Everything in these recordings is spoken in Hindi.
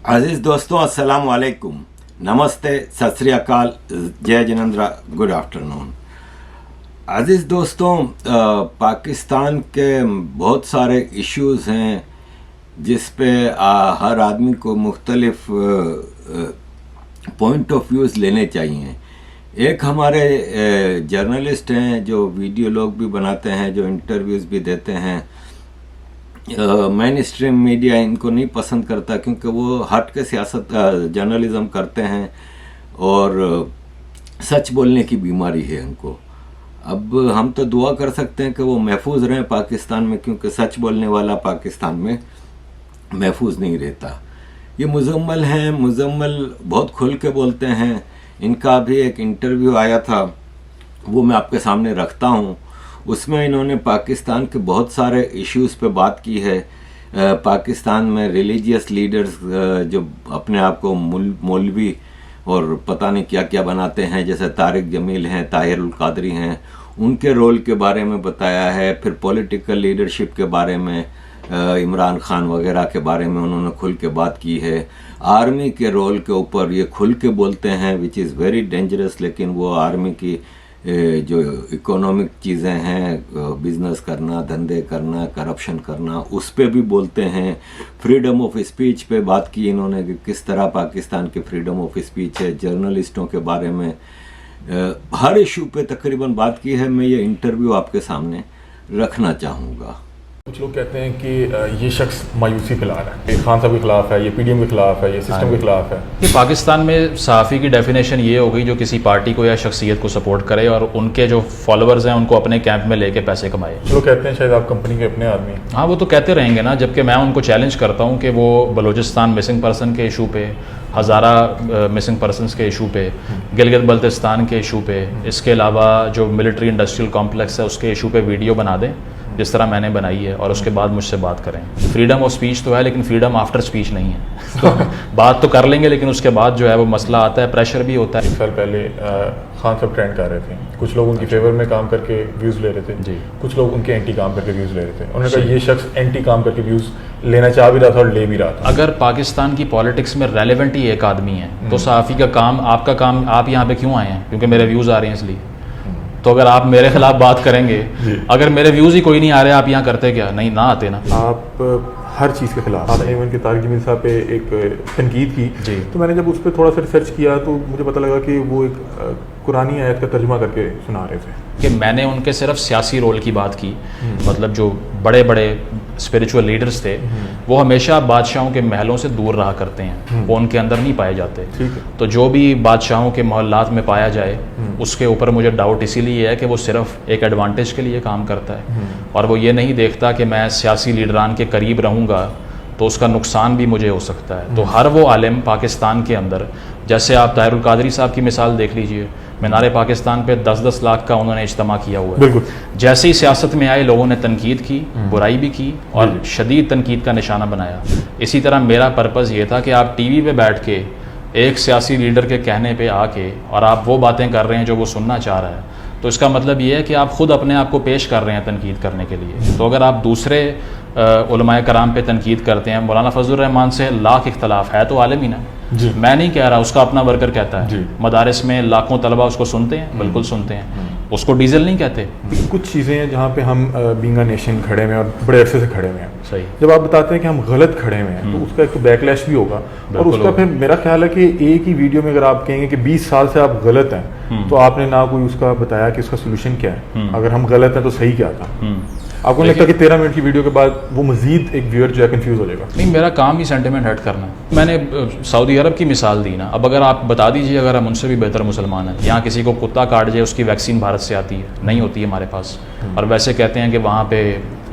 अजीज़ दोस्तों, अस्सलाम वालेकुम, नमस्ते, सत श्री अकाल, जय जिनेंद्र, गुड आफ्टरनून। अजीज़ दोस्तों, पाकिस्तान के बहुत सारे इश्यूज़ हैं जिस पे हर आदमी को मुख्तलिफ पॉइंट ऑफ व्यूज़ लेने चाहिए। एक हमारे जर्नलिस्ट हैं जो वीडियो लोग भी बनाते हैं, जो इंटरव्यूज़ भी देते हैं। मेन स्ट्रीम मीडिया इनको नहीं पसंद करता क्योंकि वो हट के सियासत जर्नलिज्म करते हैं और सच बोलने की बीमारी है उनको। अब हम तो दुआ कर सकते हैं कि वो महफूज रहें पाकिस्तान में, क्योंकि सच बोलने वाला पाकिस्तान में महफूज नहीं रहता। ये मुजम्मल हैं, मुजम्मल बहुत खुल के बोलते हैं। इनका भी एक इंटरव्यू आया था, वो मैं आपके सामने रखता हूँ। उसमें इन्होंने पाकिस्तान के बहुत सारे इश्यूज़ पे बात की है। पाकिस्तान में रिलीजियस लीडर्स जो अपने आप को मौलवी और पता नहीं क्या क्या बनाते हैं, जैसे तारिक जमील हैं, ताहिर उल कादरी हैं, उनके रोल के बारे में बताया है। फिर पॉलिटिकल लीडरशिप के बारे में, इमरान खान वगैरह के बारे में उन्होंने खुल के बात की है। आर्मी के रोल के ऊपर ये खुल के बोलते हैं, विच इज़ वेरी डेंजरस। लेकिन वो आर्मी की जो इकोनॉमिक चीज़ें हैं, बिज़नेस करना, धंधे करना, करप्शन करना, उस पे भी बोलते हैं। फ्रीडम ऑफ स्पीच पे बात की इन्होंने कि किस तरह पाकिस्तान की फ्रीडम ऑफ स्पीच है, जर्नलिस्टों के बारे में, हर इशू पे तकरीबन बात की है। मैं ये इंटरव्यू आपके सामने रखना चाहूँगा। कुछ लोग कहते हैं कि ये शख्स मायूसी फैला रहा है, खान साहब के खिलाफ है, ये पीडीएम के खिलाफ है, ये सिस्टम के खिलाफ है। कि पाकिस्तान में सहाफ़ी की डेफिनेशन ये हो गई जो किसी पार्टी को या शख्सियत को सपोर्ट करे और उनके जो फॉलोअर्स हैं उनको अपने कैंप में लेके पैसे कमाए। लोग कहते हैं शायद आप कंपनी के अपने आदमी हैं। हाँ, वो तो कहते रहेंगे ना, जबकि मैं उनको चैलेंज करता हूँ कि वो बलूचिस्तान मिसिंग पर्सन के इशू पे, हज़ारा मिसिंग पर्सनस के इशू पे, गिलगित बल्तिस्तान के इशू पे, इसके अलावा जो मिलिट्री इंडस्ट्रियल कॉम्प्लेक्स है उसके इशू पे वीडियो बना दें जिस तरह मैंने बनाई है, और उसके बाद मुझसे बात करें। फ्रीडम ऑफ स्पीच तो है, लेकिन फ्रीडम आफ्टर स्पीच नहीं है। तो बात तो कर लेंगे, लेकिन उसके बाद जो है वो मसला आता है, प्रेशर भी होता है। एक साल पहले खान साहब ट्रेंड कर रहे थे, कुछ लोग उनकी फेवर में काम करके व्यूज़ ले रहे थे जी, कुछ लोग उनके एंटी काम करके व्यूज़ ले रहे थे। उन्होंने कहा ये शख्स एंटी काम करके व्यूज़ लेना चाह भी रहा था और ले भी रहा था। अगर पाकिस्तान की पॉलिटिक्स में रेलेवेंट ही एक आदमी है तो सहाफ़ी का काम, आपका काम, आप यहाँ पे क्यों आए हैं? क्योंकि मेरे व्यूज़ आ रहे हैं इसलिए। तो अगर आप मेरे खिलाफ बात करेंगे, अगर मेरे व्यूज़ ही कोई नहीं आ रहे, आप यहाँ करते क्या? नहीं, ना आते ना। आप हर चीज़ के खिलाफ। आपने इवन के तारिक जमील साहब पे एक तनकीद की जी, तो मैंने जब उस पर थोड़ा सा रिसर्च किया तो मुझे पता लगा कि वो एक कुरानी आयत का तर्जुमा करके सुना रहे थे कि मैंने उनके सिर्फ सियासी रोल की बात की। मतलब जो बड़े बड़े स्पिरिचुअल लीडर्स थे वो हमेशा बादशाहों के महलों से दूर रहा करते हैं, वो उनके अंदर नहीं पाए जाते। ठीक है। तो जो भी बादशाहों के मोहल्लात में पाया जाए उसके ऊपर मुझे डाउट इसीलिए है कि वो सिर्फ एक एडवांटेज के लिए काम करता है और वो ये नहीं देखता कि मैं सियासी लीडरान के करीब रहूँगा तो उसका नुकसान भी मुझे हो सकता है। तो हर वो आलिम पाकिस्तान के अंदर, जैसे आप ताहिर उल कादरी साहब की मिसाल देख लीजिए, मीनार पाकिस्तान पे 10-10 लाख का उन्होंने इज्तिमा किया हुआ है। बिल्कुल। जैसे ही सियासत में आए लोगों ने तनकीद की, बुराई भी की और शदीद तनकीद का निशाना बनाया। इसी तरह मेरा पर्पज़ ये था कि आप टीवी पे बैठ के एक सियासी लीडर के कहने पे आके और आप वो बातें कर रहे हैं जो वो सुनना चाह रहा है, तो इसका मतलब ये है कि आप ख़ुद अपने आप को पेश कर रहे हैं तनकीद करने के लिए। तो अगर आप दूसरे उलमाए कराम पे तनकीद करते हैं, मौलाना फजलुर रहमान से लाख इख्तलाफ है तो आलिम ही ना जी। मैं नहीं कह रहा, उसका अपना वर्कर कहता है। जी। मदारिस में लाखों तलबा उसको सुनते हैं, बिल्कुल सुनते हैं, उसको डीजल नहीं कहते। कुछ चीज़ें हैं जहाँ पे हम बीइंग अ नेशन खड़े हुए हैं और बड़े अरसे से खड़े हुए हैं। सही। जब आप बताते हैं कि हम गलत खड़े हुए हैं तो उसका एक बैकलैश भी होगा और उसका फिर मेरा ख्याल है कि एक ही वीडियो में अगर आप कहेंगे कि 20 साल से आप गलत हैं तो आपने ना कोई उसका बताया कि उसका सोल्यूशन क्या है, अगर हम गलत हैं तो सही क्या था। आपको नहीं लगता कि 13 मिनट की वीडियो के बाद वो मजीद एक व्यूअर जो है कंफ्यूज हो जाएगा? नहीं, मेरा काम ही सेंटिमेंट हट करना है। मैंने सऊदी अरब की मिसाल दी ना, अब अगर आप बता दीजिए, अगर हम उनसे भी बेहतर मुसलमान हैं, यहाँ किसी को कुत्ता काट जाए उसकी वैक्सीन भारत से आती है, नहीं होती है हमारे पास, और वैसे कहते हैं कि वहाँ पे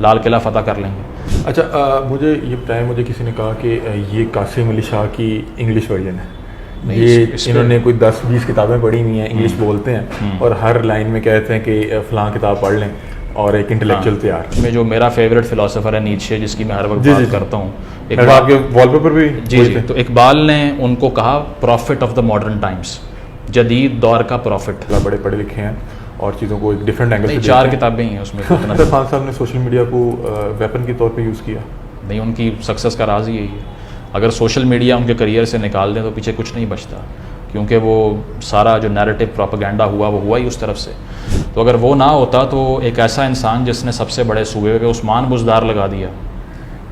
लाल किला फतह कर लेंगे। अच्छा, मुझे ये बताया, मुझे किसी ने कहा कि ये कासिम अली शाह की इंग्लिश वर्जन है। ये इन्होंने कोई 10-20 किताबें पढ़ी हुई हैं, इंग्लिश बोलते हैं और हर लाइन में कहते हैं कि फ़लाँ किताब पढ़ लें और एक इंटेलेक्चुअल तैयार। में जो मेरा फेवरेट फिलोसोफर है नीत्शे, जिसकी मैं हर वक्त बात करता हूँ, आपके वॉलपेपर भी जी, तो इकबाल ने उनको कहा profit of the modern times, जदीद दौर का प्रॉफिट। बड़े पढ़े लिखे हैं और चीज़ों को एक डिफरेंट एंगल से 4 किताबें ही हैं उसमें। खान साहब ने सोशल मीडिया को वेपन के तौर पे यूज़ किया। नहीं, उनकी सक्सेस का राज ही यही है। अगर सोशल मीडिया उनके करियर से निकाल दें तो पीछे कुछ नहीं बचता, क्योंकि वो सारा जो नैरेटिव प्रोपेगेंडा हुआ वो हुआ ही उस तरफ से। तो अगर वो ना होता तो एक ऐसा इंसान जिसने सबसे बड़े सूबे पे उस्मान बुज़दार लगा दिया,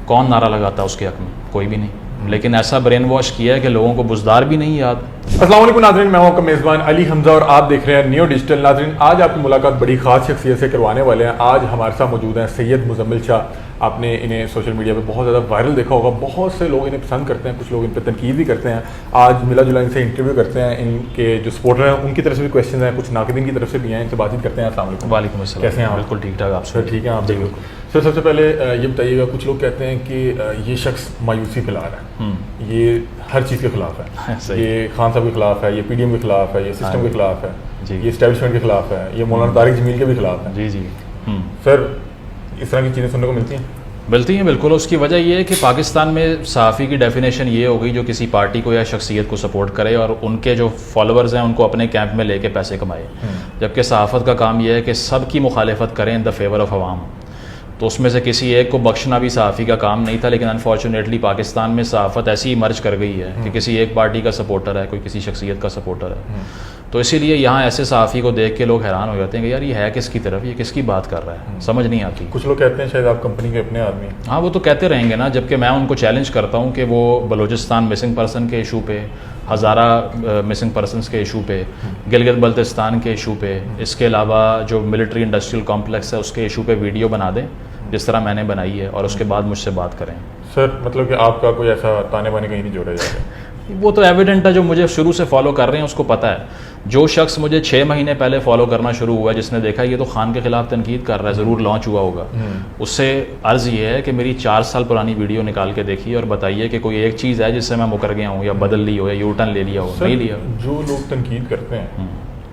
कौन नारा लगाता उसके हक में? कोई भी नहीं। लेकिन ऐसा ब्रेन वॉश किया है कि लोगों को बुज़दार भी नहीं याद। अस्सलाम वालेकुम नाज़रीन, मैं हूं आपका मेज़बान अली हमजा और आप देख रहे हैं नियो डिजिटल। नाज़रीन, आज आपकी मुलाकात बड़ी ख़ास शख्सियत से करवाने वाले हैं। आज हमारे साथ मौजूद हैं सैयद मुज़म्मिल शाह। आपने इन्हें सोशल मीडिया पे बहुत ज़्यादा वायरल देखा होगा, बहुत से लोग इन्हें पसंद करते हैं, कुछ लोग इन पर तनकीद भी करते हैं। आज मिला जुला इनसे इंटरव्यू करते हैं, इनके जो सपोर्टर हैं उनकी तरफ से भी क्वेश्चन हैं, कुछ नाक़िदीन की तरफ से भी हैं, इनसे बातचीत करते हैं। अस्सलाम वालेकुम। वालेकुम अस्सलाम। कैसे हैं आप? बिल्कुल ठीक ठाक। आप सर ठीक है? आप बिल्कुल। सर सबसे पहले ये बताइएगा, कुछ लोग कहते हैं कि ये शख्स मायूसी फैला रहा है, ये हर चीज़ के खिलाफ है, ये खान साहब के खिलाफ है, ये PDM के खिलाफ है, ये सिस्टम के खिलाफ है, ये इस्टेब्लिशमेंट के खिलाफ है, ये मौलाना तारिक जमील के भी खिलाफ है। जी जी। सर इस तरह की चीज़ें सुनने को मिलती हैं? मिलती हैं बिल्कुल। उसकी वजह ये है कि पाकिस्तान में सहाफ़ी की डेफिनेशन ये हो गई जो किसी पार्टी को या शख्सियत को सपोर्ट करे और उनके जो फॉलोअर्स हैं उनको अपने कैंप में लेके पैसे कमाए, जबकि सहाफ़त का काम यह है कि सब की मुखालिफत करें इन द फेवर ऑफ अवाम। तो उसमें से किसी एक को बख्शना भी सहाफ़ी का काम नहीं था, लेकिन अनफॉर्चुनेटली पाकिस्तान में सहाफ़त ऐसी मर्ज कर गई है कि किसी एक पार्टी का सपोर्टर है, कोई किसी शख्सियत का सपोर्टर है। तो इसीलिए यहाँ ऐसे सहाफ़ी को देख के लोग हैरान हो जाते हैं कि यार ये है किसकी तरफ, ये किसकी बात कर रहा है, समझ नहीं आती। कुछ लोग कहते हैं शायद आप कंपनी के अपने आदमी। हाँ, वो तो कहते रहेंगे ना, जबकि मैं उनको चैलेंज करता हूँ कि वो बलूचिस्तान मिसिंग पर्सन के इशू पे, हज़ारा मिसिंग पर्सनस के इशू पे, गिलगित बल्तिस्तान के इशू पे, इसके अलावा जो मिलिट्री इंडस्ट्रियल कॉम्प्लेक्स है उसके इशू पे वीडियो बना दें जिस तरह मैंने बनाई है, और उसके बाद मुझसे बात करें। सर मतलब कि आपका कोई ऐसा ताने बाने कहीं नहीं जोड़ा जाता? वो तो एविडेंट है, जो मुझे शुरू से फॉलो कर रहे हैं उसको पता है। जो शख्स मुझे 6 महीने पहले फॉलो करना शुरू हुआ, जिसने देखा ये तो खान के खिलाफ तनकीद कर रहा है, ज़रूर लॉन्च हुआ होगा, उससे अर्ज़ ये है कि मेरी 4 साल पुरानी वीडियो निकाल के देखिए और बताइए कि कोई एक चीज़ है जिससे मैं मुकर गया हूँ या बदल ली हो या यू टर्न ले लिया हो। नहीं लिया। जो लोग तनकीद करते हैं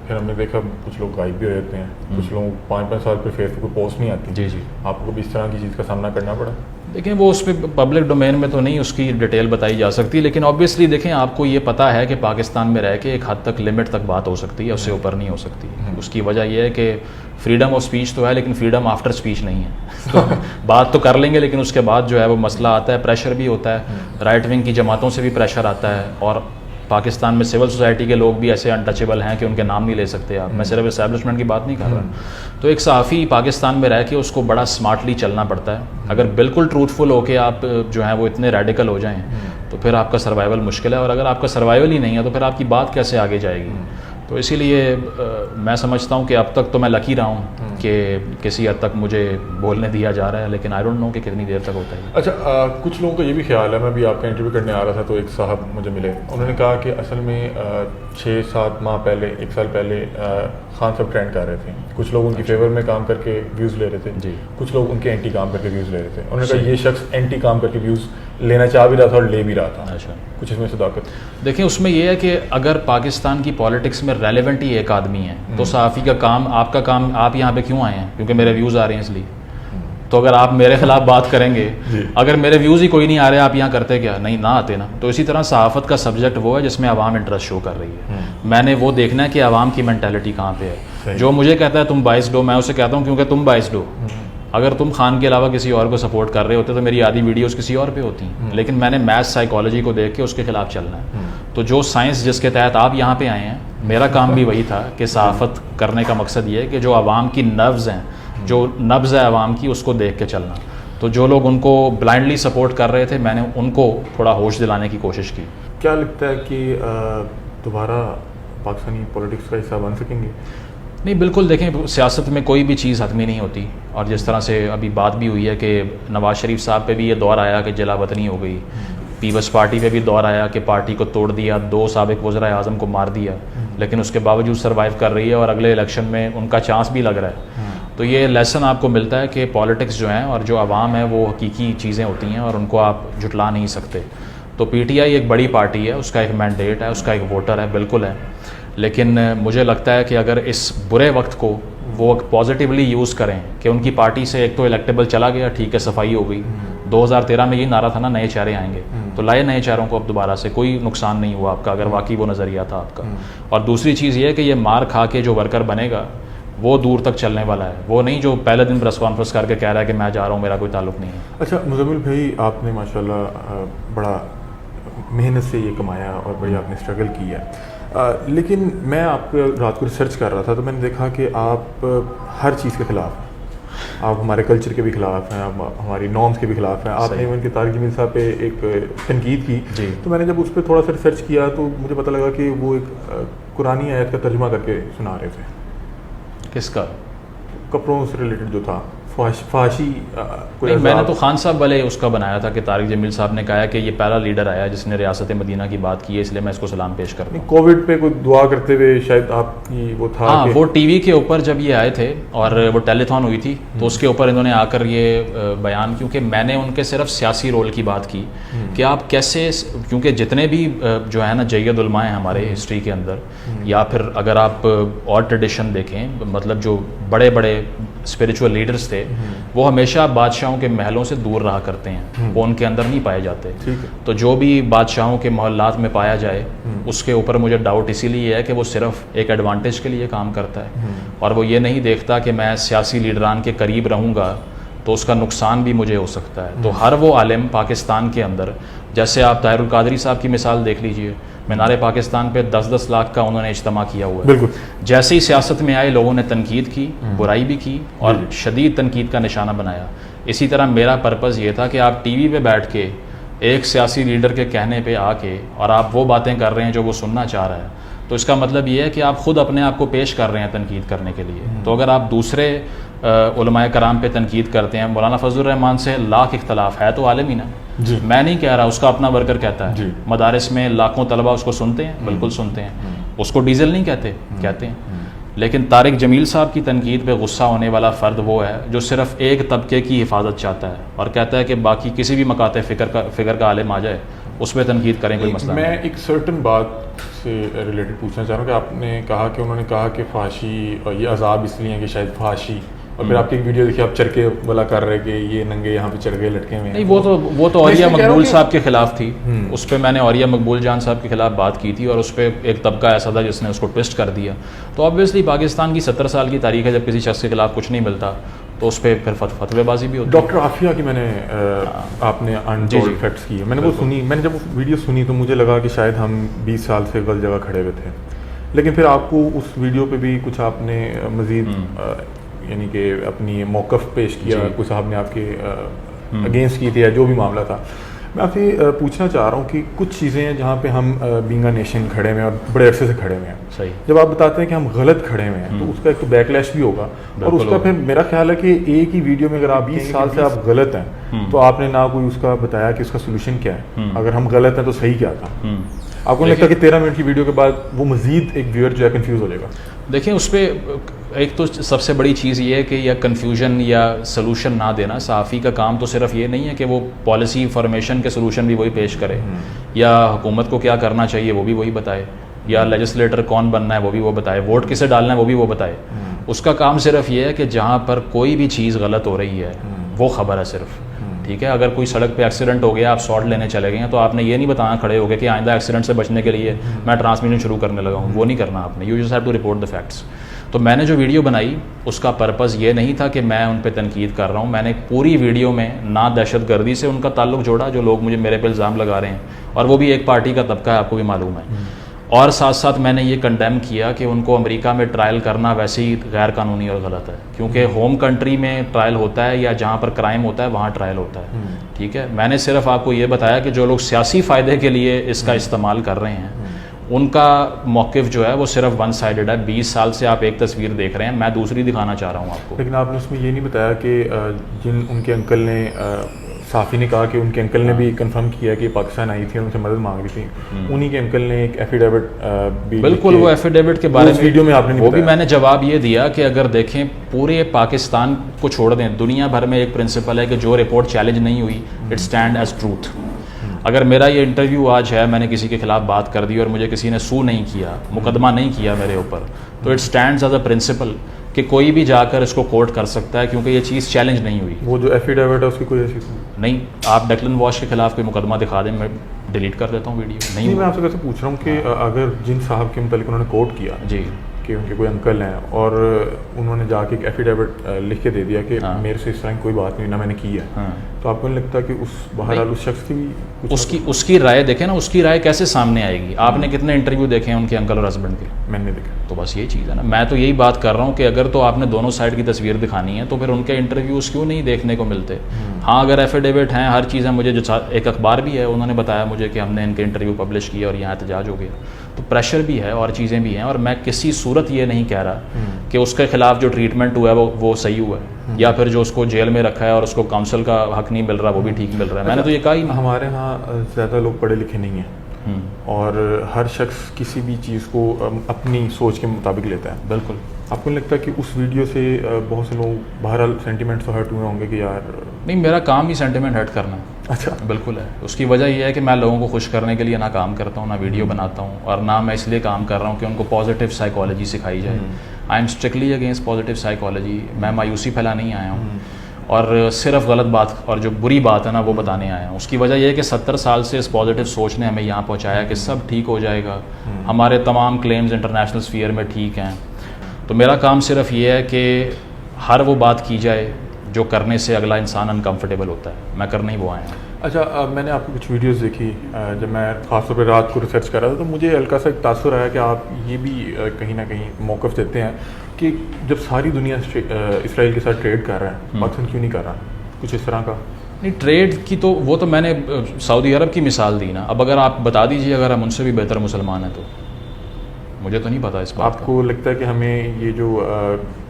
फिर हमने देखा कुछ लोग गायब भी हो जाते हैं, कुछ लोग 5-5 साल पर फेसबुक पर पोस्ट नहीं आती। जी जी। आपको भी इस तरह की चीज़ का सामना करना पड़ा? देखें, वो उस पर पब्लिक डोमेन में तो नहीं उसकी डिटेल बताई जा सकती, लेकिन ऑब्वियसली देखें आपको ये पता है कि पाकिस्तान में रह के एक हद तक लिमिट तक बात हो सकती है, उससे ऊपर नहीं हो सकती। उसकी वजह यह है कि फ्रीडम ऑफ स्पीच तो है, लेकिन फ्रीडम आफ्टर स्पीच नहीं है। तो बात तो कर लेंगे, लेकिन उसके बाद जो है वो मसला आता है, प्रेशर भी होता है, राइट विंग की जमातों से भी प्रेशर आता है, और पाकिस्तान में सिविल सोसाइटी के लोग भी ऐसे अनटचेबल हैं कि उनके नाम नहीं ले सकते आप। मैं सिर्फ एस्टैब्लिशमेंट की बात नहीं कर रहा। तो एक सहाफ़ी पाकिस्तान में रह के उसको बड़ा स्मार्टली चलना पड़ता है। अगर बिल्कुल ट्रूथफुल होके आप जो हैं वो इतने रेडिकल हो जाएं तो फिर आपका सर्वाइवल मुश्किल है, और अगर आपका सर्वाइवल ही नहीं है तो फिर आपकी बात कैसे आगे जाएगी। तो इसीलिए मैं समझता हूँ कि अब तक तो मैं लकी रहा हूँ कि किसी हद तक मुझे बोलने दिया जा रहा है, लेकिन आई डोंट नो कि कितनी देर तक होता है। अच्छा, कुछ लोगों का ये भी ख्याल है, मैं भी आपका इंटरव्यू करने आ रहा था तो एक साहब मुझे मिले, उन्होंने कहा कि असल में 6-7 माह पहले, 1 साल पहले खान साहब ट्रेंड कर रहे थे। कुछ लोग उनकी फेवर में काम करके व्यूज़ ले रहे थे जी, कुछ लोग उनके एंटी काम करके व्यूज़ ले रहे थे। उन्होंने कहा ये शख्स एंटी काम करके व्यूज़ लेना चाह भी रहा था और ले भी रहा था। अच्छा, कुछ इसमें सदाकत? देखिए, उसमें यह है कि अगर पाकिस्तान की पॉलिटिक्स में रेलेवेंट ही एक आदमी है तो सहाफ़ी का काम, आपका काम, आप यहाँ पे क्यों आए हैं? क्योंकि मेरे व्यूज़ आ रहे हैं इसलिए। तो अगर आप मेरे खिलाफ बात करेंगे, अगर मेरे व्यूज़ ही कोई नहीं आ रहे, आप यहाँ करते क्या? नहीं ना आते ना। तो इसी तरह सहाफ़त का सब्जेक्ट वो है जिसमें आवाम इंटरेस्ट शो कर रही है। मैंने वो देखना है कि आवाम की मैंटेलिटी कहाँ पे है। जो मुझे कहता है तुम बाइस्ड हो, मैं उसे कहता हूँ क्योंकि तुम बाइस्ड हो। अगर तुम खान के अलावा किसी और को सपोर्ट कर रहे होते तो मेरी आधी वीडियोस किसी और पे होती, लेकिन मैंने मैथ्स साइकोलॉजी को देख के उसके खिलाफ चलना है। तो जो साइंस जिसके तहत आप यहाँ पे आए हैं, मेरा काम भी वही था कि सहाफ़त करने का मकसद ये है कि जो आवाम की नब्ज़ हैं, जो नब्ज़ है आवाम की, उसको देख के चलना। तो जो लोग उनको ब्लाइंडली सपोर्ट कर रहे थे, मैंने उनको थोड़ा होश दिलाने की कोशिश की। क्या लगता है कि दोबारा पाकिस्तानी पॉलिटिक्स का हिस्सा बन सकेंगे? नहीं, बिल्कुल। देखें, सियासत में कोई भी चीज़ हतमी नहीं होती, और जिस तरह से अभी बात भी हुई है कि नवाज़ शरीफ साहब पे भी ये दौर आया कि जला वतनी हो गई, पीपल्स पार्टी पे भी दौर आया कि पार्टी को तोड़ दिया, 2 साबिक वज़राए आज़म को मार दिया, लेकिन उसके बावजूद सर्वाइव कर रही है और अगले इलेक्शन में उनका चांस भी लग रहा है। तो ये लेसन आपको मिलता है कि पॉलिटिक्स जो है और जो आवाम है वो हकीकी चीज़ें होती हैं और उनको आप जुटला नहीं सकते। तो PTI एक बड़ी पार्टी है, उसका एक मैंडेट है, उसका एक वोटर है, बिल्कुल है, लेकिन मुझे लगता है कि अगर इस बुरे वक्त को वो पॉजिटिवली यूज़ करें कि उनकी पार्टी से एक तो इलेक्टेबल चला गया, ठीक है, सफाई हो गई। 2013 में ये नारा था ना, नए चेहरे आएंगे, तो लाए नए चेहरों को अब दोबारा से, कोई नुकसान नहीं हुआ आपका अगर वाकई वो नज़रिया था आपका। और दूसरी चीज़ ये है कि ये मार खा के जो वर्कर बनेगा वो दूर तक चलने वाला है, वो नहीं जो पहले दिन प्रेस कॉन्फ्रेंस करके कह रहा है कि मैं जा रहा हूँ, मेरा कोई ताल्लुक नहीं है। अच्छा मुज़म्मिल भाई, आपने माशाल्लाह बड़ा मेहनत से ये कमाया और बड़ी आपने स्ट्रगल की है। लेकिन मैं आपको रात को रिसर्च कर रहा था तो मैंने देखा कि आप हर चीज़ के ख़िलाफ़ हैं। आप हमारे कल्चर के भी ख़िलाफ़ हैं, आप हमारी नॉर्म्स के भी ख़िलाफ़ हैं। आपने इवन के तारिक जमील साहब पे एक तनकीद की, तो मैंने जब उस पर थोड़ा सा रिसर्च किया तो मुझे पता लगा कि वो एक कुरानी आयत का तर्जुमा करके सुना रहे थे। किसका? कपड़ों से रिलेटेड जो था, फाशी नहीं, मैंने तो खान साहब वाले उसका बनाया था कि तारिक जमील साहब ने कहा कि ये पहला लीडर आया जिसने रियासत मदीना की बात की है, इसलिए मैं इसको सलाम पेश कर रहा हूँ। कोविड पे कोई दुआ करते हुए शायद आपकी वो था। हाँ, वो टीवी के ऊपर जब ये आए थे और वो टेलीथॉन हुई थी तो उसके ऊपर इन्होंने आकर ये बयान, क्योंकि मैंने उनके सिर्फ सियासी रोल की बात की कि आप कैसे, क्योंकि जितने भी जो है ना जय्यद उलमा हैं हमारे हिस्ट्री के अंदर, या फिर अगर आप और ट्रेडिशन देखें, मतलब जो बड़े बड़े स्पिरिचुअल लीडर्स थे वो हमेशा बादशाहों के महलों से दूर रहा करते हैं, वो उनके अंदर नहीं पाए जाते। तो जो भी बादशाहों के मोहल्लात में पाया जाए उसके ऊपर मुझे डाउट इसीलिए है कि वो सिर्फ एक एडवांटेज के लिए काम करता है और वो ये नहीं देखता कि मैं सियासी लीडरान के करीब रहूँगा तो उसका नुकसान भी मुझे हो सकता है। तो हर वो आलिम पाकिस्तान के अंदर, जैसे आप ताहिरुल कादरी साहब की मिसाल देख लीजिए, मीनार पाकिस्तान पे 10-10 लाख का उन्होंने इज्तिमा किया हुआ है। बिल्कुल। जैसे ही सियासत में आए लोगों ने तनकीद की, बुराई भी की और शदीद तनकीद का निशाना बनाया। इसी तरह मेरा पर्पज़ ये था कि आप टीवी पे बैठ के एक सियासी लीडर के कहने पे आके और आप वो बातें कर रहे हैं जो वो सुनना चाह रहा है, तो इसका मतलब ये है कि आप ख़ुद अपने आप को पेश कर रहे हैं तनकीद करने के लिए। तो अगर आप दूसरे उलमाए कराम पे तनकीद करते हैं, मौलाना फजलुर रहमान से लाख इख्तलाफ है तो आलिम ही ना, मैं नहीं कह रहा, उसका अपना वर्कर कहता है। मदारिस में लाखों तलबा उसको सुनते हैं, बिल्कुल सुनते हैं, उसको डीजल नहीं कहते, कहते हैं। लेकिन तारिक जमील साहब की तनकीद पे गुस्सा होने वाला फ़र्द वो है जो सिर्फ एक तबके की हिफाजत चाहता है और कहता है कि बाकी किसी भी मकाते फ़िक्र का आलिम आ जाए उस पर तनकीद करें, कोई मसला मैं एक सर्टन बात से रिलेटेड पूछना चाह रहा हूँ कि आपने कहा कि उन्होंने कहा कि फांसी और ये अजाब इसलिए है कि शायद फांसी, और फिर आपकी एक वीडियो देखी आप चरके वाला कर रहे कि ये नंगे यहाँ पे चरके लटके हुए हैं। नहीं, वो तो औरिया मकबूल साहब के खिलाफ थी। उस पर मैंने औरिया मकबूल जान साहब के खिलाफ बात की थी और उस पर एक तबका ऐसा था जिसने उसको ट्विस्ट कर दिया। तो ऑब्वियसली पाकिस्तान की 70 साल की तारीख है, जब किसी शख्स के खिलाफ कुछ नहीं मिलता तो उस पर फिर फतवेबाजी भी होती है। डॉक्टर आफिया की मैंने आपने अनटोल्ड फैक्ट्स की है, मैंने वो सुनी। मैंने जब वो वीडियो सुनी तो मुझे लगा कि शायद हम 20 साल से गलत जगह खड़े हुए थे, लेकिन फिर आपको उस वीडियो पे भी कुछ आपने मज़ीद यानी कि अपनी मौक़िफ़ पेश किया, कुछ साहब ने आपके अगेंस्ट की थी या जो भी मामला था। मैं आपसे पूछना चाह रहा हूँ कि कुछ चीज़ें हैं जहाँ पे हम बीइंग अ नेशन खड़े हुए हैं और बड़े अरसे से खड़े हुए हैं। सही। जब आप बताते हैं कि हम गलत खड़े हुए हैं तो उसका एक तो बैकलैश भी होगा, और उसका फिर मेरा ख्याल है कि एक ही वीडियो में अगर आप 20 साल से आप गलत हैं तो आपने ना कोई उसका बताया कि उसका सोल्यूशन क्या है, अगर हम गलत हैं तो सही क्या था। आपको नहीं लगता कि 13 मिनट की वीडियो के बाद वो मजीद एक व्यूअर जो है कन्फ्यूज़ हो जाएगा? देखिए, उस पर एक तो सबसे बड़ी चीज़ ये है कि यह कन्फ्यूजन या सलूशन ना देना। सहाफ़ी का काम तो सिर्फ ये नहीं है कि वो पॉलिसी इंफॉर्मेशन के सलूशन भी वही पेश करे, या हुकूमत को क्या करना चाहिए वो भी वही बताए, या लेजिस्लेटर कौन बनना है वो भी वो बताए, वोट किसे डालना है वो भी वो बताए। उसका काम सिर्फ ये है कि जहाँ पर कोई भी चीज़ गलत हो रही है वो ख़बर है सिर्फ। ठीक है, अगर कोई सड़क पे एक्सीडेंट हो गया, आप शॉट लेने चले गए हैं, तो आपने ये नहीं बताना खड़े हो गए कि आइंदा एक्सीडेंट से बचने के लिए मैं ट्रांसमिशन शुरू करने लगा हूँ, वो नहीं करना आपने। You just have to report the facts. तो मैंने जो वीडियो बनाई उसका पर्पज़ ये नहीं था कि मैं उन पर तनकीद कर रहा हूँ। मैंने पूरी वीडियो में ना दहशतगर्दी से उनका ताल्लुक जोड़ा जो लोग मुझे मेरे पे इल्ज़ाम लगा रहे हैं, और वो भी एक पार्टी का तबका है, आपको भी मालूम है। और साथ साथ मैंने ये कंडेम किया कि उनको अमेरिका में ट्रायल करना वैसे ही गैर कानूनी और गलत है, क्योंकि होम कंट्री में ट्रायल होता है या जहाँ पर क्राइम होता है वहाँ ट्रायल होता है। ठीक है, मैंने सिर्फ आपको ये बताया कि जो लोग सियासी फ़ायदे के लिए इसका इस्तेमाल कर रहे हैं उनका मौक़िफ़ जो है वो सिर्फ वन साइडेड है। 20 साल से आप एक तस्वीर देख रहे हैं, मैं दूसरी दिखाना चाह रहा हूँ आपको। लेकिन आपने उसमें ये नहीं बताया कि जिन उनके अंकल ने, साफ़ी ने कहा कि उनके अंकल ने भी कंफर्म किया कि पाकिस्तान आई थी और उनसे मदद मांग रही थी, उन्हीं के अंकल ने एक एफिडेविट भी, बिल्कुल वो एफिडेविट के बारे में वीडियो में आपने वो भी मैंने जवाब ये दिया कि अगर देखें पूरे पाकिस्तान को छोड़ दें, दुनिया भर में एक प्रिंसिपल है कि जो रिपोर्ट चैलेंज नहीं हुई इट स्टैंड एज ट्रूथ। अगर मेरा ये इंटरव्यू आज है, मैंने किसी के खिलाफ बात कर दी और मुझे किसी ने सू नहीं किया, मुकदमा नहीं किया मेरे ऊपर, तो it stands as a principle कि कोई भी जाकर इसको कोर्ट कर सकता है, क्योंकि ये चीज़ चैलेंज नहीं हुई। वो जो एफिडेविट है उसकी कोई ऐसी नहीं, आप डेक्लन वॉश के खिलाफ कोई मुकदमा दिखा दें, मैं डिलीट कर देता हूँ वीडियो। नहीं, मैं आपसे कैसे पूछ रहा हूँ कि अगर जिन साहब के मुतालिक उन्होंने कोर्ट किया जी कि उनके कोई अंकल हैं और उन्होंने जाके एक एफिडेविट लिख के दे दिया कि हाँ। मेरे से इस तरह की कोई बात नहीं ना मैंने की है, हाँ। तो आपको नहीं लगता कि बहरहाल उस शख्स की भी कुछ उसकी राय देखें ना, उसकी राय कैसे सामने आएगी? आपने कितने इंटरव्यू देखे हैं उनके अंकल और हस्बैंड के? मैंने देखा। तो बस ये चीज़ है ना, मैं तो यही बात कर रहा हूँ कि अगर तो आपने दोनों साइड की तस्वीर दिखानी है तो फिर उनके इंटरव्यूज़ क्यों नहीं देखने को मिलते? हाँ, अगर एफिडेविट हैं, हर चीज़ है, मुझे जो एक अखबार भी है उन्होंने बताया मुझे कि हमने इनके इंटरव्यू पब्लिश किया और यहाँ एहतजाज हो गया, तो प्रेशर भी है और चीज़ें भी हैं। और मैं किसी सूरत ये नहीं कह रहा कि उसके खिलाफ जो ट्रीटमेंट हुआ है वो सही हुआ है, या फिर जो उसको जेल में रखा है और उसको काउंसिल का हक नहीं मिल रहा वो भी ठीक मिल रहा है। मैंने तो ये कहा ही नहीं। हमारे यहाँ ज़्यादा लोग पढ़े लिखे नहीं हैं और हर शख्स किसी भी चीज़ को अपनी सोच के मुताबिक लेता है। बिल्कुल। आपको नहीं लगता कि उस वीडियो से बहुत से लोग बहरहाल सेंटिमेंट तो हर्ट हुए होंगे कि यार? नहीं, मेरा काम ही सेंटिमेंट हर्ट करना। अच्छा। बिल्कुल है। उसकी वजह यह है कि मैं लोगों को खुश करने के लिए ना काम करता हूँ, ना वीडियो बनाता हूँ, और ना मैं इसलिए काम कर रहा हूँ कि उनको पॉजिटिव साइकोलॉजी सिखाई जाए। I am strictly against positive psychology. मैं मायूसी फैलाने ही आया हूँ और सिर्फ गलत बात और जो बुरी बात है ना वो बताने आया हूँ। उसकी वजह यह है कि 70 साल से इस पॉजिटिव सोच ने हमें यहाँ पहुँचाया कि सब ठीक हो जाएगा, हमारे तमाम क्लेम्स इंटरनेशनल स्फीयर में ठीक हैं। तो मेरा काम सिर्फ ये है कि हर वो बात की जाए जो करने से अगला इंसान अनकंफर्टेबल होता है। मैं करने ही वो आया हूँ। अच्छा, मैंने आपकी कुछ वीडियोस देखी जब मैं ख़ासतौर पर रात को रिसर्च कर रहा था, तो मुझे हल्का सा एक तासुर आया कि आप ये भी कहीं ना कहीं मौक़िफ़ देते हैं कि जब सारी दुनिया इसराइल के साथ ट्रेड कर रहा है, पाकिस्तान क्यों नहीं कर रहा? कुछ इस तरह का नहीं, ट्रेड की तो वो तो मैंने सऊदी अरब की मिसाल दी ना। अब अगर आप बता दीजिए अगर हम उनसे भी बेहतर मुसलमान हैं तो मुझे तो नहीं पता इस बात आपको लगता है कि हमें ये जो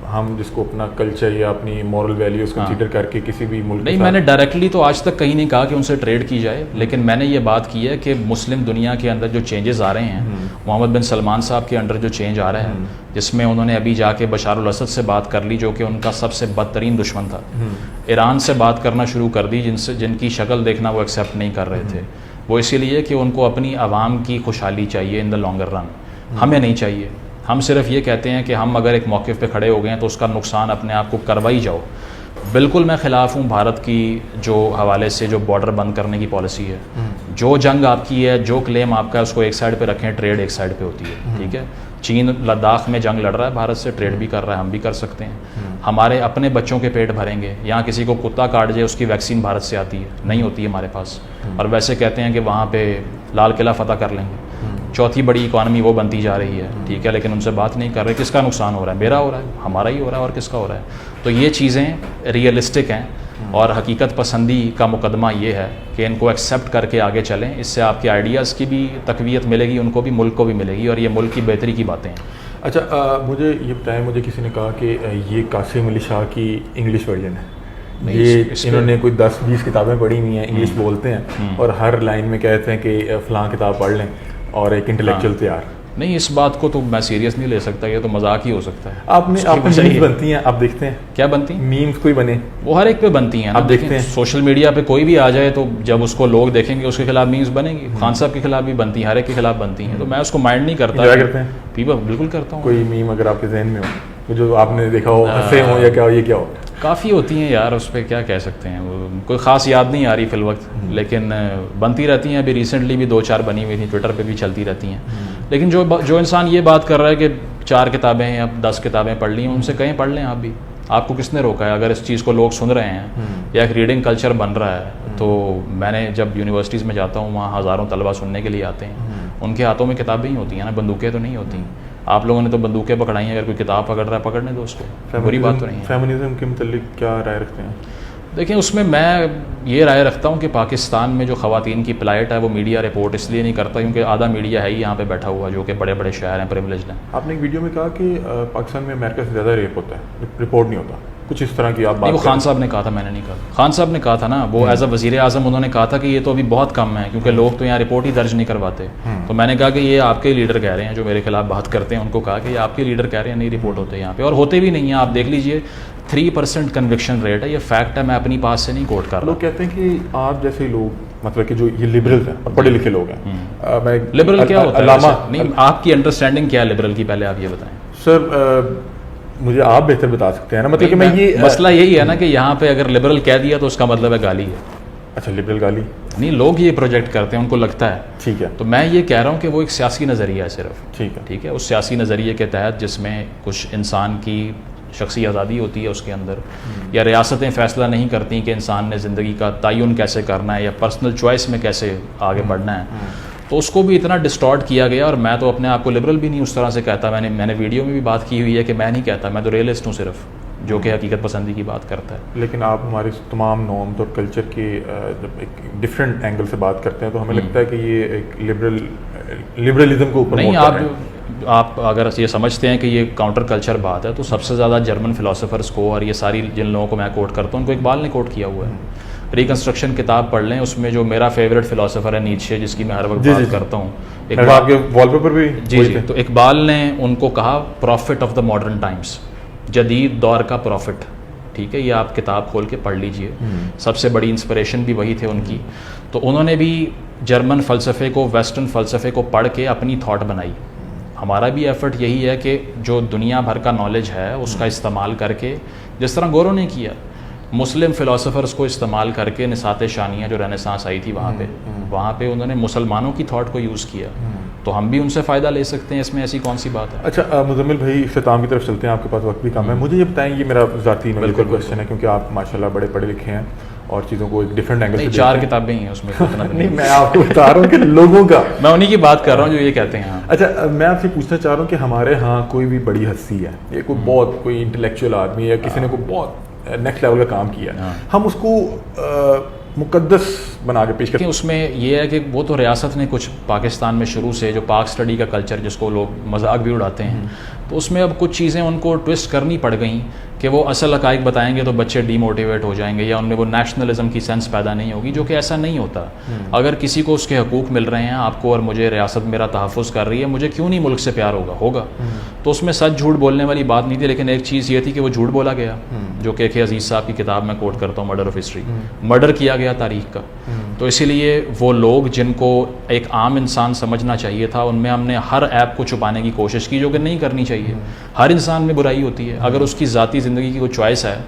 हम जिसको अपना कल्चर या अपनी मॉरल वैल्यूज़ कंसीडर करके किसी भी मुल्क नहीं, मैंने डायरेक्टली तो आज तक कहीं नहीं कहा कि उनसे ट्रेड की जाए, लेकिन मैंने ये बात की है कि मुस्लिम दुनिया के अंदर जो चेंजेस आ रहे हैं, मोहम्मद बिन सलमान साहब के अंडर जो चेंज आ रहा है, जिसमें उन्होंने अभी जाके बशार अल असद से बात कर ली जो कि उनका सबसे बदतरीन दुश्मन था, ईरान से बात करना शुरू कर दी जिनकी शक्ल देखना वो एक्सेप्ट नहीं कर रहे थे। वो इसीलिए कि उनको अपनी आवाम की खुशहाली चाहिए इन द लॉन्गर रन, हमें नहीं चाहिए। हम सिर्फ ये कहते हैं कि हम अगर एक मौक़िफ़ पे खड़े हो गए हैं तो उसका नुकसान अपने आप को करवाई जाओ। बिल्कुल मैं ख़िलाफ़ हूँ भारत की जो हवाले से जो बॉर्डर बंद करने की पॉलिसी है। जो जंग आपकी है, जो क्लेम आपका है, उसको एक साइड पे रखें, ट्रेड एक साइड पे होती है, ठीक है। चीन लद्दाख में जंग लड़ रहा है भारत से, ट्रेड भी कर रहा है, हम भी कर सकते हैं। हमारे अपने बच्चों के पेट भरेंगे। यहाँ किसी को कुत्ता काट जाए उसकी वैक्सीन भारत से आती है, नहीं होती है हमारे पास, और वैसे कहते हैं कि वहाँ पे लाल किला फतह कर लेंगे। चौथी बड़ी इकॉनमी वो बनती जा रही है, ठीक है, लेकिन उनसे बात नहीं कर रहे। किसका नुकसान हो रहा है? मेरा हो रहा है, हमारा ही हो रहा है, और किसका हो रहा है? तो ये चीज़ें रियलिस्टिक हैं और हकीकत पसंदी का मुकदमा ये है कि इनको एक्सेप्ट करके आगे चलें। इससे आपके आइडियाज़ की भी तकवीत मिलेगी, उनको भी, मुल्क को भी मिलेगी, और ये मुल्क की बेहतरी की बातें हैं। अच्छा, मुझे ये बताएं, मुझे किसी ने कहा कि ये कासिम अली शाह की इंग्लिश वर्जन है। ये इन्होंने कोई 10-20 किताबें पढ़ी हुई हैं, इंग्लिश बोलते हैं और हर लाइन में कहते हैं कि फ़लाँ किताब पढ़ लें और एक इंटेलेक्चुअल तैयार। नहीं, इस बात को तो मैं सीरियस नहीं ले सकता, ये तो मजाक ही हो सकता है। आपने मीम्स बनती हैं, आप देखते हैं? क्या बनती हैं? मीम्स कोई बने वो हर एक पे बनती हैं, आप देखते हैं? सोशल मीडिया पे कोई भी आ जाए तो जब उसको लोग देखेंगे उसके खिलाफ मीम्स बनेंगी। खान साहब के खिलाफ भी बनती हैं, हर एक के खिलाफ बनती हैं, तो मैं उसको माइंड नहीं करता। एंजॉय करते हैं? बिल्कुल करता हूँ। कोई मीम अगर आपके जहन में हो जो आपने देखा हो, हंसे हो या क्या हो, ये क्या हो? काफ़ी होती हैं यार, उस पर क्या कह सकते हैं, वो कोई ख़ास याद नहीं आ रही फिल वक्त, लेकिन बनती रहती हैं। अभी रिसेंटली भी 2-4 बनी हुई थी, ट्विटर पे भी चलती रहती हैं। लेकिन जो इंसान ये बात कर रहा है कि 4 किताबें या 10 किताबें पढ़ ली हैं, उनसे कहीं पढ़ लें आप भी। आपको किसने रोका है? अगर इस चीज़ को लोग सुन रहे हैं या एक रीडिंग कल्चर बन रहा है, तो मैंने जब यूनिवर्सिटीज़ में जाता हूँ वहाँ हज़ारों तलबा सुनने के लिए आते हैं, उनके हाथों में किताबें ही होती हैं ना, बंदूकें तो नहीं होती। आप लोगों ने तो बंदूकें पकड़ाई हैं, अगर कोई किताब पकड़ रहा है पकड़ने दो उसको, बुरी बात तो नहीं है। फेमिनिज्म के मतलब क्या राय रखते हैं? देखें, उसमें मैं ये राय रखता हूँ कि पाकिस्तान में जो ख़वातीन की प्लाइट है वो मीडिया रिपोर्ट इसलिए नहीं करता क्योंकि आधा मीडिया है ही यहाँ पे बैठा हुआ जो कि बड़े बड़े शहर हैं, प्रिविलेज्ड हैं। आपने एक वीडियो में कहा कि पाकिस्तान में अमेरिका से ज़्यादा रेप होता है, रिपोर्ट नहीं होता, कुछ इस तरह की आप बात? वो खान साहब ने कहा था, मैंने नहीं कहा। खान साहब ने कहा था ना, वो एज अ वज़ीर आज़म उन्होंने कहा था कि ये तो अभी बहुत कम है क्योंकि लोग तो यहाँ रिपोर्ट ही दर्ज नहीं करवाते। तो मैंने कहा कि ये आपके लीडर कह रहे हैं जो मेरे खिलाफ बात करते हैं, उनको कहा कि ये आपके लीडर कह रहे हैं नहीं रिपोर्ट होते यहाँ पे, और होते भी नहीं हैं। आप देख लीजिए 3% कन्विक्शन रेट है, ये फैक्ट है, मैं अपनी पास से नहीं कोट कर रहा। लोग कहते हैं कि आप जैसे लोग, मतलब कि जो ये लिबरल्स हैं और पढ़े लिखे लोग हैं, लिबरल क्या होता है? नहीं, आपकी अंडरस्टैंडिंग क्या है लिबरल की, पहले आप ये बताएं। सर, मुझे आप बेहतर बता सकते हैं ना, मतलब कि मैं ये मसला यही है ना कि यहाँ पे अगर लिबरल कह दिया तो उसका मतलब है गाली है। अच्छा, लिबरल गाली, नहीं, लोग ये प्रोजेक्ट करते हैं, उनको लगता है। ठीक है, तो मैं ये कह रहा हूँ कि वो एक सियासी नज़रिया है सिर्फ, ठीक है, ठीक है। उस सियासी नज़रिए के तहत जिसमें कुछ इंसान की शख्सी आज़ादी होती है उसके अंदर, या रियासतें फ़ैसला नहीं करती कि इंसान ने ज़िंदगी का तयन कैसे करना है या पर्सनल चॉइस में कैसे आगे बढ़ना है, तो उसको भी इतना डिस्टॉर्ट किया गया। और मैं तो अपने आप को लिबरल भी नहीं उस तरह से कहता, मैंने वीडियो में भी बात की हुई है कि मैं नहीं कहता, मैं तो रियलिस्ट हूँ सिर्फ, जो कि हकीकत पसंदी की बात करता है। लेकिन आप हमारे तमाम नॉर्म्स और कल्चर के जब एक डिफरेंट एंगल से बात करते हैं तो हमें लगता है कि ये एक लिबरलिज्म को ऊपर नहीं, आप अगर ये समझते हैं कि ये काउंटर कल्चर बात है, तो सबसे ज़्यादा जर्मन फ़िलासफ़र्स को और ये सारी जिन लोगों को मैं कोट करता हूँ उनको इकबाल ने कोट किया हुआ है। रिकन्स्ट्रक्शन किताब पढ़ लें, उसमें जो मेरा फेवरेट फ़िलासफ़र है नीत्शे, जिसकी मैं हर वक्त बात करता हूँ, आपके वॉलपेपर भी जी, तो इकबाल ने उनको कहा profit of the modern times, जदीद दौर का प्रॉफिट, ठीक है। ये आप किताब खोल के पढ़ लीजिए, सबसे बड़ी इंस्पिरेशन भी वही थे उनकी। तो उन्होंने भी जर्मन फ़लसफ़े को, वेस्टर्न फ़लसफ़े को पढ़ के अपनी थॉट बनाई। हमारा भी एफ़र्ट यही है कि जो दुनिया भर का नॉलेज है उसका इस्तेमाल करके, जिस तरह गोरों ने किया, मुस्लिम फ़िलासफ़र्स को इस्तेमाल करके, निसात शानिया जो रेनेसांस आई थी वहाँ पे उन्होंने मुसलमानों की थॉट को यूज़ किया, तो हम भी उनसे फ़ायदा ले सकते हैं, इसमें ऐसी कौन सी बात है। अच्छा मुज़म्मिल भाई, इख्तिताम की तरफ चलते हैं, आपके पास वक्त भी कम है। मुझे ये बताएं, ये मेरा ज़ाती क्वेश्चन है क्योंकि आप माशाल्लाह बड़े पढ़े लिखे हैं और चीज़ों को एक डिफरेंट एंगल से 4 किताबें ही हैं उसमें नहीं, मैं आपको बता रहा हूँ कि लोगों का मैं उन्हीं की बात कर रहा हूँ जो ये कहते हैं। अच्छा, मैं आपसे पूछना चाह रहा हूँ कि हमारे यहाँ कोई भी बड़ी हस्ती है, ये कोई बहुत कोई इंटेलेक्चुअल आदमी या किसी ने कोई बहुत नेक्स्ट लेवल का काम किया, हम उसको मुकद्दस बना के पेश करते हैं। उसमें ये है कि वो तो रियासत ने कुछ पाकिस्तान में शुरू से जो पाक स्टडी का कल्चर जिसको लोग मजाक भी उड़ाते हैं, तो उसमें अब कुछ चीज़ें उनको ट्विस्ट करनी पड़ गई कि वो असल हक़ाइक़ बताएंगे तो बच्चे डीमोटिवेट हो जाएंगे या उनमें वो नेशनलिज्म की सेंस पैदा नहीं होगी, जो कि ऐसा नहीं होता। अगर किसी को उसके हकूक़ मिल रहे हैं, आपको और मुझे रियासत मेरा तहफ़्फ़ुज़ कर रही है, मुझे क्यों नहीं मुल्क से प्यार होगा। तो उसमें सच झूठ बोलने वाली बात नहीं थी, लेकिन एक चीज़ ये थी कि वो झूठ बोला गया, जो कि अज़ीज़ साहब की किताब में कोट करता हूँ, मर्डर ऑफ हिस्ट्री, मर्डर किया गया तारीख़ का। तो इसीलिए वो लोग जिनको एक आम इंसान समझना चाहिए था, उनमें हमने हर ऐप को छुपाने की कोशिश की, जो कि नहीं करनी चाहिए। हर इंसान में बुराई होती है, अगर उसकी ज़ाती ज़िंदगी की कोई चॉइस है,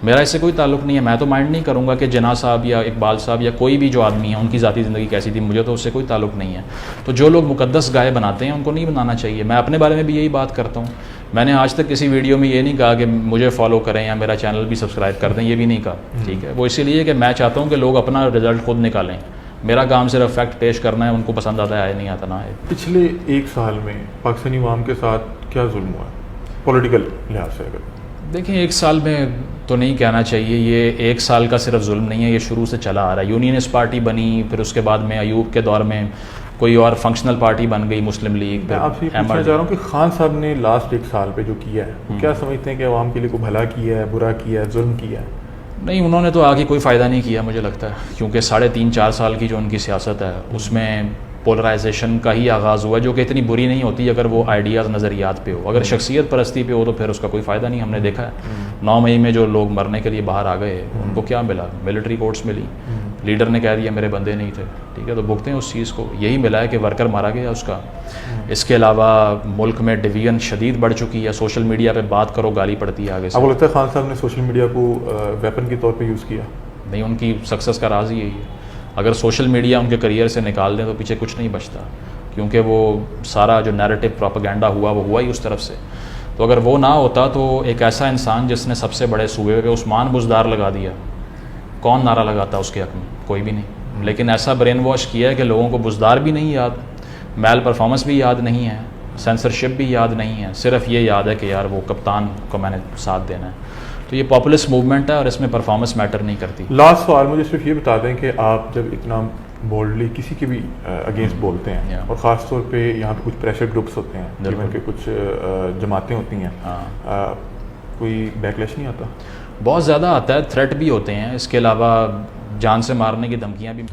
मेरा इससे कोई ताल्लुक़ नहीं है, मैं तो माइंड नहीं करूँगा कि जिन्ना साहब या इकबाल साहब या कोई भी जो आदमी है उनकी ज़ाती ज़िंदगी कैसी थी, मुझे तो उससे कोई ताल्लुक़ नहीं है। तो जो लोग मुकद्दस गाय बनाते हैं उनको नहीं बनाना चाहिए। मैं अपने बारे में भी यही बात करता हूँ, मैंने आज तक किसी वीडियो में ये नहीं कहा कि मुझे फॉलो करें या मेरा चैनल भी सब्सक्राइब कर दें, ये भी नहीं कहा, ठीक है। वो इसीलिए कि मैं चाहता हूँ कि लोग अपना रिजल्ट खुद निकालें, मेरा काम सिर्फ फैक्ट पेश करना है, उनको पसंद आता है नहीं आता ना है। पिछले एक साल में पाकिस्तानी अवाम के साथ क्या जुल्म हुआ है पॉलिटिकल लिहाज से? अगर देखिए, एक साल में तो नहीं कहना चाहिए, ये एक साल का सिर्फ जुल्म नहीं है, ये शुरू से चला आ रहा है। यूनियनिस्ट पार्टी बनी, फिर उसके बाद में अयूब के दौर में कोई और फंक्शनल पार्टी बन गई, मुस्लिम लीग। मैं आपसे ये पूछना चाह रहा हूँ कि खान साहब ने लास्ट एक साल पे जो किया है, क्या समझते हैं कि अवाम के लिए कोई भला किया है, बुरा किया है, जुल्म किया है? नहीं, उन्होंने तो आगे कोई फ़ायदा नहीं किया मुझे लगता है, क्योंकि 3.5-4 साल की जो उनकी सियासत है उसमें पोलराइजेशन का ही आगाज़ हुआ, जो कि इतनी बुरी नहीं होती अगर वो आइडियाज़ नज़रियात पे हो। अगर शख्सियत परस्ती पे हो तो फिर उसका कोई फ़ायदा नहीं। हमने देखा है 9 मई में जो लोग मरने के लिए बाहर आ गए, उनको क्या मिला? मिलिट्री कोर्ट्स मिली, लीडर ने कह दिया मेरे बंदे नहीं थे, ठीक है, तो भुगते हैं उस चीज़ को। यही मिला है कि वर्कर मारा गया उसका। इसके अलावा मुल्क में डिवीजन शदीद बढ़ चुकी है, सोशल मीडिया पे बात करो गाली पड़ती है आगे से। आपको लगता है खान साहब ने सोशल मीडिया को वेपन के तौर पे यूज़ किया? नहीं, उनकी सक्सेस का राज ही यही है। अगर सोशल मीडिया उनके करियर से निकाल दें तो पीछे कुछ नहीं बचता, क्योंकि वो सारा जो नैरेटिव प्रोपेगेंडा हुआ वो हुआ ही उस तरफ से। तो अगर वो ना होता तो एक ऐसा इंसान जिसने सबसे बड़े सूबे पे उस्मान बुज़दार लगा दिया, कौन नारा लगाता उसके हक़ में? कोई भी नहीं। लेकिन ऐसा ब्रेन वॉश किया है कि लोगों को बुज़दार भी नहीं याद, मैल परफॉर्मेंस भी याद नहीं है, सेंसरशिप भी याद नहीं है, सिर्फ ये याद है कि यार वो कप्तान को मैंने साथ देना है। तो ये पॉपुलिस्ट मूवमेंट है और इसमें परफॉर्मेंस मैटर नहीं करती। लास्ट सवाल मुझे सिर्फ ये बता दें कि आप जब इतना बोल्डली किसी के भी अगेंस्ट बोलते हैं, और ख़ास तौर पे यहाँ पे कुछ प्रेशर ग्रुप्स होते हैं जिनमें के कुछ जमातें होती हैं, कोई बैकलैश नहीं आता? बहुत ज़्यादा आता है, थ्रेट भी होते हैं, इसके अलावा जान से मारने की धमकियाँ भी।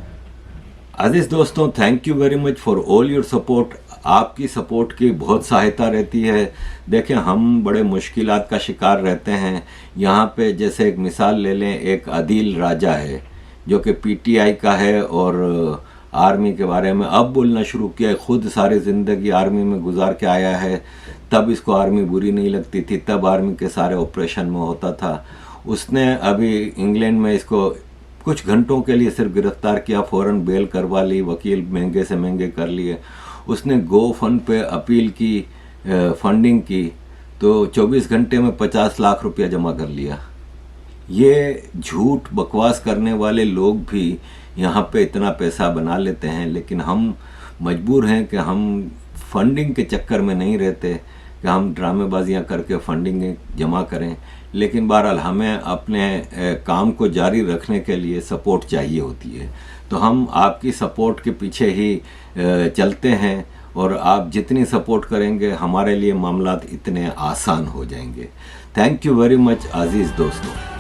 अजीज दोस्तों, thank you very much for all your support. आपकी सपोर्ट की बहुत सहायता रहती है। देखें, हम बड़े मुश्किलात का शिकार रहते हैं। यहाँ पे जैसे एक मिसाल ले लें, एक आदिल राजा है जो कि पीटीआई का है और आर्मी के बारे में अब बोलना शुरू किया है। खुद सारी ज़िंदगी आर्मी में गुजार के आया है, तब इसको आर्मी बुरी नहीं लगती थी, तब आर्मी के सारे ऑपरेशन में होता था। उसने अभी इंग्लैंड में इसको कुछ घंटों के लिए सिर्फ गिरफ्तार किया, फ़ौरन बेल करवा ली, वकील महंगे से महंगे कर लिए। उसने गो फंड पे अपील की, फंडिंग की, तो 24 घंटे में 50 लाख रुपया जमा कर लिया। ये झूठ बकवास करने वाले लोग भी यहाँ पे इतना पैसा बना लेते हैं, लेकिन हम मजबूर हैं कि हम फंडिंग के चक्कर में नहीं रहते कि हम ड्रामेबाजियाँ करके फंडिंग जमा करें। लेकिन बहरहाल हमें अपने काम को जारी रखने के लिए सपोर्ट चाहिए होती है, तो हम आपकी सपोर्ट के पीछे ही चलते हैं, और आप जितनी सपोर्ट करेंगे हमारे लिए मामलात इतने आसान हो जाएंगे। थैंक यू वेरी मच अजीज़ दोस्तों।